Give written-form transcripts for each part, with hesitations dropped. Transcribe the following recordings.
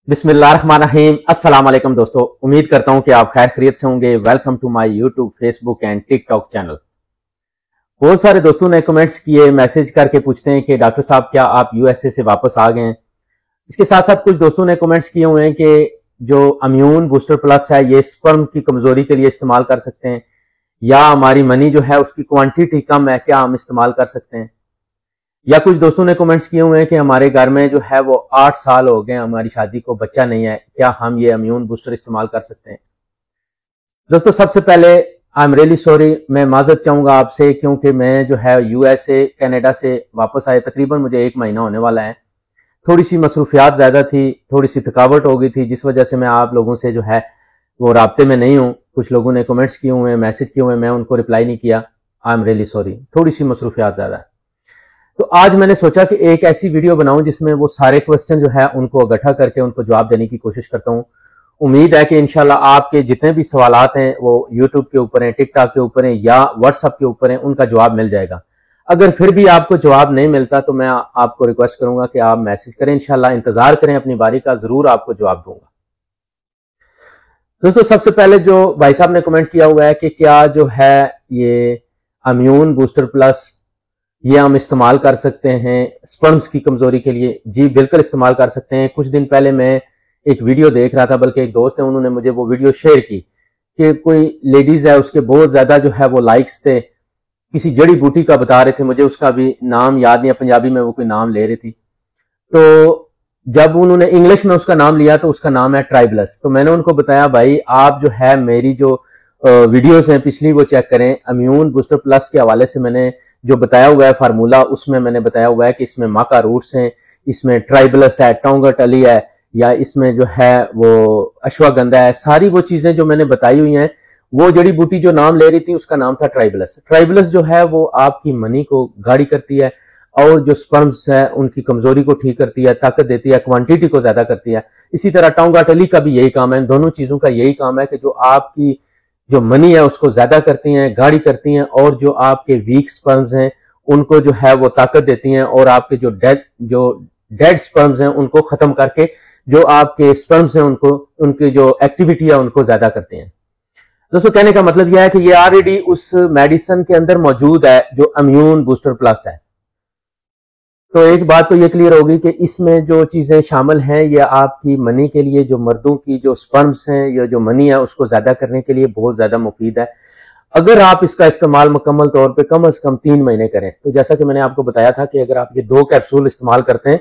बिस्मिल्लाहिर्रहमानिर्रहीम। अस्सलाम वालेकुम दोस्तों, उम्मीद करता हूं कि आप खैर खैरियत से होंगे। Welcome to my YouTube, Facebook and TikTok channel. बहुत सारे दोस्तों ने कमेंट्स किए, मैसेज करके पूछते हैं कि डॉक्टर साहब क्या आप यूएसए से वापस आ गए हैं। इसके साथ साथ कुछ दोस्तों ने कमेंट्स किए हुए हैं कि जो इम्यून बूस्टर प्लस है ये स्पर्म की कमजोरी के लिए इस्तेमाल कर सकते हैं, या हमारी मनी जो है उसकी क्वांटिटी कम है, क्या हम इस्तेमाल कर सकते हैं। या कुछ दोस्तों ने कमेंट्स किए हुए हैं कि हमारे घर में जो है वो 8 साल हो गए हमारी शादी को, बच्चा नहीं है, क्या हम ये इम्यून बूस्टर इस्तेमाल कर सकते हैं। दोस्तों सबसे पहले आई एम रियली सॉरी, मैं माजरत चाहूंगा आपसे, क्योंकि मैं जो है यूएसए कनाडा से वापस आए तकरीबन मुझे 1 महीना होने वाला है। थोड़ी सी मसरूफियात ज्यादा थी, थोड़ी सी थकावट हो गई थी, जिस वजह से मैं आप लोगों से जो है वो राब्ते में नहीं हूँ। कुछ लोगों ने कमेंट्स किए हुए हैं, मैसेज किए हुए हैं, मैं उनको रिप्लाई नहीं किया। आई एम रियली सॉरी, थोड़ी सी मसरूफियात ज्यादा है। तो आज मैंने सोचा कि एक ऐसी वीडियो बनाऊं जिसमें वो सारे क्वेश्चन जो है उनको इकट्ठा करके उनको जवाब देने की कोशिश करता हूं। उम्मीद है कि इंशाल्लाह आपके जितने भी सवालात हैं वो यूट्यूब के ऊपर हैं, टिकटॉक के ऊपर हैं या व्हाट्सएप के ऊपर हैं, उनका जवाब मिल जाएगा। अगर फिर भी आपको जवाब नहीं मिलता तो मैं आपको रिक्वेस्ट करूंगा कि आप मैसेज करें, इंशाल्लाह इंतजार करें अपनी बारी का, जरूर आपको जवाब दूंगा। दोस्तों सबसे पहले जो भाई साहब ने कमेंट किया हुआ है कि क्या जो है ये इम्यून बूस्टर प्लस ये हम इस्तेमाल कर सकते हैं स्पर्म्स की कमजोरी के लिए। जी बिल्कुल इस्तेमाल कर सकते हैं। कुछ दिन पहले मैं एक वीडियो देख रहा था, बल्कि एक दोस्त है उन्होंने मुझे वो वीडियो शेयर की कि कोई लेडीज है उसके बहुत ज्यादा जो है वो लाइक्स थे, किसी जड़ी बूटी का बता रहे थे, मुझे उसका भी नाम याद नहीं है, पंजाबी में वो कोई नाम ले रही थी। तो जब उन्होंने इंग्लिश में उसका नाम लिया तो उसका नाम है ट्राइबलस। तो मैंने उनको बताया भाई आप जो है मेरी जो वीडियोस हैं पिछली वो चेक करें, इम्यून बूस्टर प्लस के हवाले से मैंने जो बताया हुआ है फार्मूला, उसमें मैंने बताया हुआ है कि इसमें माका रूट्स हैं, इसमें ट्राइबलस है, टोंगट अली है, या इसमें जो है वो अश्वगंधा है। सारी वो चीजें जो मैंने बताई हुई हैं, वो जड़ी बूटी जो नाम ले रही थी उसका नाम था ट्राइबलस। ट्राइबलस जो है वो आपकी मनी को गाढ़ी करती है और जो स्पर्म्स है उनकी कमजोरी को ठीक करती है, ताकत देती है, क्वांटिटी को ज्यादा करती है। इसी तरह टोंगट अली का भी यही काम है। इन दोनों चीजों का यही काम है कि जो आपकी जो मनी है उसको ज्यादा करती हैं, गाढ़ी करती हैं, और जो आपके वीक स्पर्म्स हैं उनको जो है वो ताकत देती हैं, और आपके जो डेड स्पर्म्स हैं उनको खत्म करके जो आपके स्पर्म्स हैं उनको उनकी जो एक्टिविटी है उनको ज्यादा करते हैं। दोस्तों कहने का मतलब यह है कि ये ऑलरेडी उस मेडिसिन के अंदर मौजूद है जो इम्यून बूस्टर प्लस है। तो एक बात तो ये क्लियर होगी कि इसमें जो चीजें शामिल हैं ये आपकी मनी के लिए, जो मर्दों की जो स्पर्म्स हैं या जो मनी है उसको ज्यादा करने के लिए बहुत ज्यादा मुफीद है। अगर आप इसका इस्तेमाल मुकम्मल तौर पे कम से कम 3 महीने करें, तो जैसा कि मैंने आपको बताया था कि अगर आप ये 2 कैप्सूल इस्तेमाल करते हैं,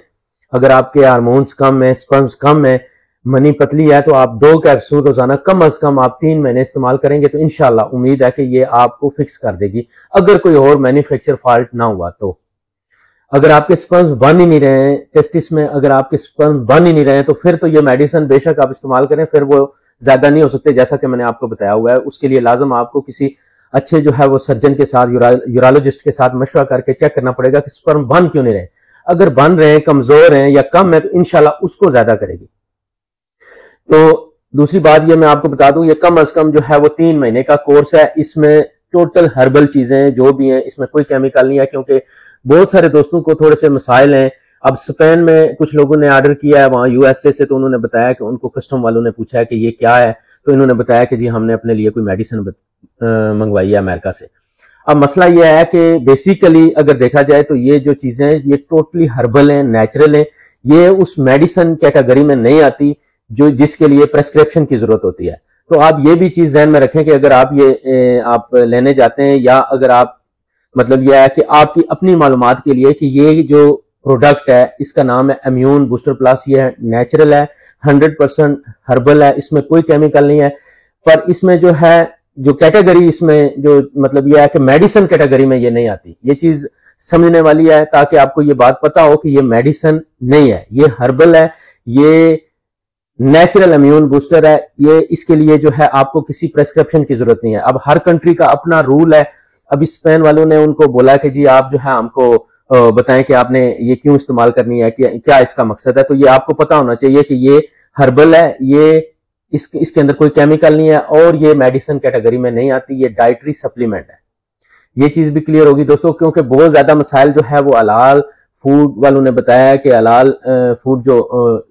अगर आपके हार्मोन्स कम है, स्पर्म्स कम है, मनी पतली है, तो आप 2 कैप्सूल रोजाना कम से कम आप 3 महीने इस्तेमाल करेंगे तो इंशाल्लाह उम्मीद है कि ये आपको फिक्स कर देगी, अगर कोई और मैन्युफैक्चर फॉल्ट ना हुआ तो। अगर आपके स्पर्म्स बन ही नहीं रहे हैं टेस्टिस में, अगर आपके स्पर्म्स बन ही नहीं रहे हैं, तो फिर तो ये मेडिसिन बेशक आप इस्तेमाल करें, फिर वो ज्यादा नहीं हो सकते, जैसा कि मैंने आपको बताया हुआ है। उसके लिए लाजम आपको किसी अच्छे जो है वो सर्जन के साथ, यूरोलॉजिस्ट के साथ मशवरा करके चेक करना पड़ेगा कि स्पर्म बन क्यों नहीं रहे। अगर बन रहे हैं, कमजोर हैं या कम है, तो इंशाल्लाह उसको ज्यादा करेगी। तो दूसरी बात ये मैं आपको बता दूं, ये कम से कम जो है वो 3 महीने का कोर्स है। इसमें टोटल हर्बल चीजें जो भी हैं, इसमें कोई केमिकल नहीं है, क्योंकि बहुत सारे दोस्तों को थोड़े से मसाइल हैं। अब स्पेन में कुछ लोगों ने ऑर्डर किया है वहां यूएसए से, तो उन्होंने बताया कि उनको कस्टम वालों ने पूछा है कि ये क्या है, तो इन्होंने बताया कि जी हमने अपने लिए कोई मेडिसिन मंगवाई है अमेरिका से। अब मसला यह है कि बेसिकली अगर देखा जाए तो ये जो चीजें ये टोटली हर्बल हैं, नेचुरल हैं, ये उस मेडिसिन कैटेगरी में नहीं आती जो जिसके लिए प्रेस्क्रिप्शन की जरूरत होती है। तो आप ये भी चीज ध्यान में रखें कि अगर आप ये आप लेने जाते हैं, या अगर आप मतलब यह है कि आपकी अपनी मालूमात के लिए कि ये जो प्रोडक्ट है इसका नाम है इम्यून बूस्टर प्लस, ये नेचुरल है, 100% हर्बल है, इसमें कोई केमिकल नहीं है। पर इसमें जो है जो कैटेगरी इसमें जो मतलब यह है कि मेडिसिन कैटेगरी में ये नहीं आती। ये चीज समझने वाली है ताकि आपको ये बात पता हो कि ये मेडिसिन नहीं है, ये हर्बल है, ये नेचुरल इम्यून बूस्टर है। ये इसके लिए जो है आपको किसी प्रेस्क्रिप्शन की जरूरत नहीं है। अब हर कंट्री का अपना रूल है। अभी स्पेन वालों ने उनको बोला कि जी आप जो है हमको बताएं कि आपने ये क्यों इस्तेमाल करनी है, क्या इसका मकसद है। तो ये आपको पता होना चाहिए कि ये हर्बल है, ये इसके अंदर कोई केमिकल नहीं है, और ये मेडिसिन कैटेगरी में नहीं आती, ये डाइटरी सप्लीमेंट है। ये चीज भी क्लियर होगी दोस्तों, क्योंकि बहुत ज्यादा मसाइल जो है वो हलाल فوڈ والوں نے بتایا کہ حلال فوڈ جو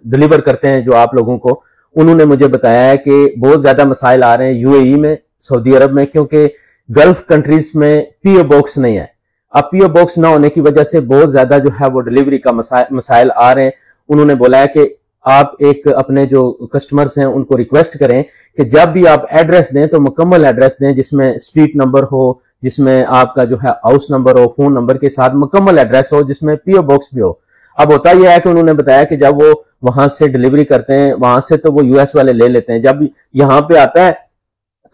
ڈلیور کرتے ہیں جو آپ لوگوں کو، انہوں نے مجھے بتایا ہے کہ بہت زیادہ مسائل آ رہے ہیں یو اے ای میں، سعودی عرب میں، کیونکہ گلف کنٹریز میں پی او باکس نہیں ہے. اب پی او باکس نہ ہونے کی وجہ سے بہت زیادہ جو ہے وہ ڈلیوری کا مسائل آ رہے ہیں. انہوں نے بولا ہے کہ آپ ایک اپنے جو کسٹمرز ہیں ان کو ریکویسٹ کریں کہ جب بھی آپ ایڈریس دیں تو مکمل ایڈریس دیں، جس میں اسٹریٹ نمبر ہو، جس میں آپ کا جو ہے ہاؤس نمبر ہو، فون نمبر کے ساتھ مکمل ایڈریس ہو، جس میں پی او باکس بھی ہو. اب ہوتا یہ ہے کہ انہوں نے بتایا کہ جب وہ وہاں سے ڈلیوری کرتے ہیں وہاں سے تو وہ یو ایس والے لے لیتے ہیں، جب یہاں پہ آتا ہے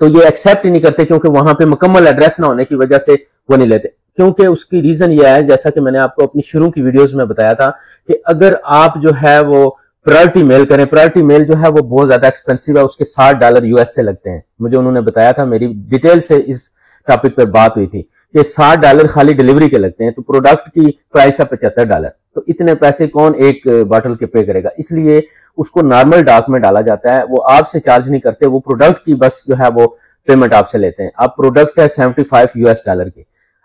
تو یہ ایکسیپٹ ہی نہیں کرتے، کیونکہ وہاں پہ مکمل ایڈریس نہ ہونے کی وجہ سے وہ نہیں لیتے. کیونکہ اس کی ریزن یہ ہے، جیسا کہ میں نے آپ کو اپنی شروع کی ویڈیوز میں بتایا تھا، کہ اگر آپ جو ہے وہ پرائرٹی میل کریں، پرائرٹی میل جو ہے وہ بہت زیادہ ایکسپینسیو ہے، اس کے $60 یو ایس سے لگتے ہیں. مجھے انہوں نے بتایا تھا، میری ڈیٹیل سے اس ٹاپک پر بات ہوئی تھی کہ $60 خالی ڈلیوری کے لگتے ہیں، تو پروڈکٹ کی پرائس ہے $75. تو اتنے پیسے کون ایک باٹل کے پے کرے گا؟ اس لیے اس کو نارمل ڈاک میں ڈالا جاتا ہے، وہ آپ سے چارج نہیں کرتے، وہ پروڈکٹ کی بس جو ہے وہ پیمنٹ آپ سے لیتے ہیں. اب پروڈکٹ ہے $75 یو ایس کی،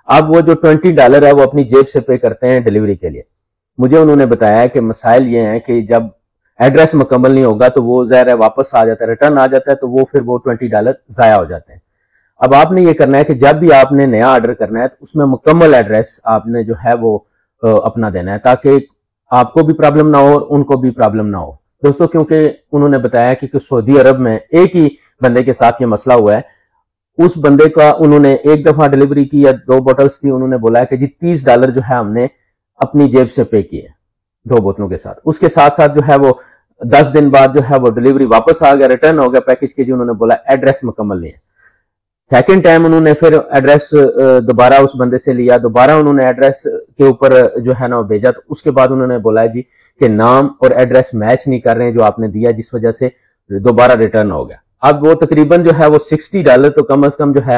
اب وہ جو $20 ہے وہ اپنی جیب سے پے کرتے ہیں ڈلیوری کے لیے. مجھے انہوں نے بتایا کہ مسائل یہ ہیں کہ جب ایڈریس مکمل نہیں ہوگا تو وہ ظاہر ہے واپس آ جاتا ہے، ریٹرن آ جاتا ہے، تو وہ پھر وہ $20 ضائع ہو جاتے ہیں. اب آپ نے یہ کرنا ہے کہ جب بھی آپ نے نیا آرڈر کرنا ہے تو اس میں مکمل ایڈریس آپ نے جو ہے وہ اپنا دینا ہے، تاکہ آپ کو بھی پرابلم نہ ہو اور ان کو بھی پرابلم نہ ہو دوستو. کیونکہ انہوں نے بتایا کہ سعودی عرب میں ایک ہی بندے کے ساتھ یہ مسئلہ ہوا ہے. اس بندے کا انہوں نے ایک دفعہ ڈلیوری کی یا 2 بوٹلز تھی، انہوں نے بولا کہ جی $30 جو ہے ہم نے اپنی جیب سے پے کیے 2 بوتلوں کے ساتھ. اس کے ساتھ ساتھ جو ہے وہ 10 دن بعد جو ہے وہ ڈلیوری واپس آ گیا، ریٹرن ہو گیا پیکج کے. جی انہوں نے بولا ایڈریس مکمل نہیں ہے. سیکنڈ ٹائم انہوں نے پھر ایڈریس دوبارہ اس بندے سے لیا، دوبارہ انہوں نے ایڈریس کے اوپر جو ہے نا وہ بھیجا. تو اس کے بعد انہوں نے بولا جی کہ نام اور ایڈریس میچ نہیں کر رہے ہیں جو آپ نے دیا، جس وجہ سے دوبارہ ریٹرن ہو گیا. اب وہ تقریباً جو ہے وہ $60 تو کم از کم جو ہے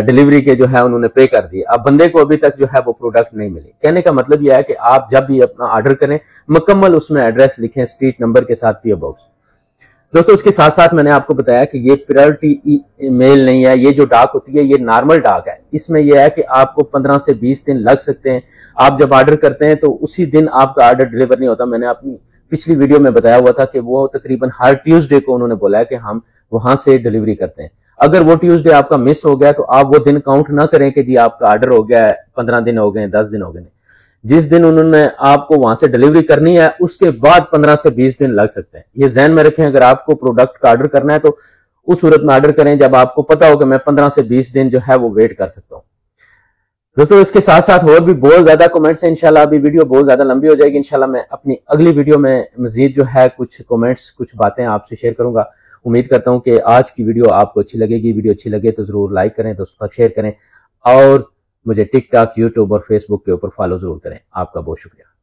ڈلیوری کے جو ہے انہوں نے پے کر دیے. اب بندے کو ابھی تک جو ہے وہ پروڈکٹ نہیں ملی. کہنے کا مطلب یہ ہے کہ آپ جب بھی اپنا آرڈر کریں مکمل اس میں ایڈریس لکھیں اسٹریٹ نمبر کے ساتھ، پی او باکس. دوستو اس کے ساتھ ساتھ میں نے آپ کو بتایا کہ یہ پرائرٹی میل نہیں ہے، یہ جو ڈاک ہوتی ہے یہ نارمل ڈاک ہے. اس میں یہ ہے کہ آپ کو 15 سے 20 دن لگ سکتے ہیں. آپ جب آرڈر کرتے ہیں تو اسی دن آپ کا آرڈر ڈلیور نہیں ہوتا. میں نے اپنی پچھلی ویڈیو میں بتایا ہوا تھا کہ وہ تقریباً ہر ٹیوزڈے کو انہوں نے بولا ہے کہ ہم وہاں سے ڈلیوری کرتے ہیں. اگر وہ ٹیوزڈے آپ کا مس ہو گیا تو آپ وہ دن کاؤنٹ نہ کریں کہ جی آپ کا آرڈر ہو گیا ہے، 15 دن ہو گئے، 10 دن ہو گئے. جس دن انہوں نے آپ کو وہاں سے ڈلیوری کرنی ہے اس کے بعد 15 سے 20 دن لگ سکتے ہیں. یہ ذہن میں رکھیں. اگر آپ کو پروڈکٹ کا آرڈر کرنا ہے تو اس صورت میں آرڈر کریں جب آپ کو پتا ہو کہ میں 15 سے 20 دن جو ہے وہ ویٹ کر سکتا ہوں. دوستو اس کے ساتھ ساتھ اور بھی بہت زیادہ کمنٹس ہیں. انشاءاللہ ابھی ویڈیو بہت زیادہ لمبی ہو جائے گی. انشاءاللہ میں اپنی اگلی ویڈیو میں مزید جو ہے کچھ کمنٹس، کچھ باتیں آپ سے شیئر کروں گا. امید کرتا ہوں کہ آج کی ویڈیو آپ کو اچھی لگے گی. ویڈیو اچھی لگے تو ضرور لائک کریں، دوستوں تک شیئر کریں، اور مجھے ٹک ٹاک، یوٹیوب اور فیس بک کے اوپر فالو ضرور کریں. آپ کا بہت شکریہ.